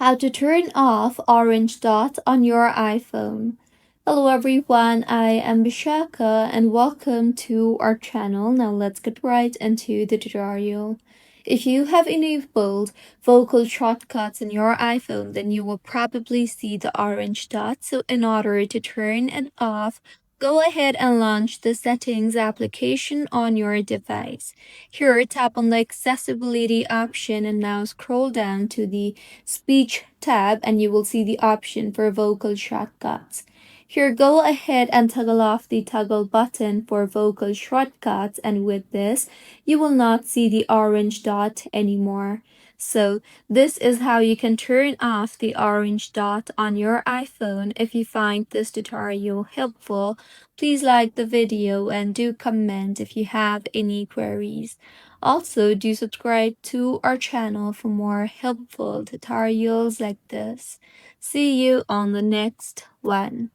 How to turn off orange dot on your iPhone. Hello everyone, I am Bishaka and welcome to our channel. Now let's get right into the tutorial. If you have enabled vocal shortcuts in your iPhone, then you will probably see the orange dot. So in order to turn it off, go ahead and launch the settings application on your device. Here, tap on the accessibility option and now scroll down to the speech tab and you will see the option for vocal shortcuts. Here, go ahead and toggle off the toggle button for vocal shortcuts, and with this, you will not see the orange dot anymore. So, this is how you can turn off the orange dot on your iPhone. If you find this tutorial helpful, please like the video and do comment if you have any queries. Also, do subscribe to our channel for more helpful tutorials like this. See you on the next one.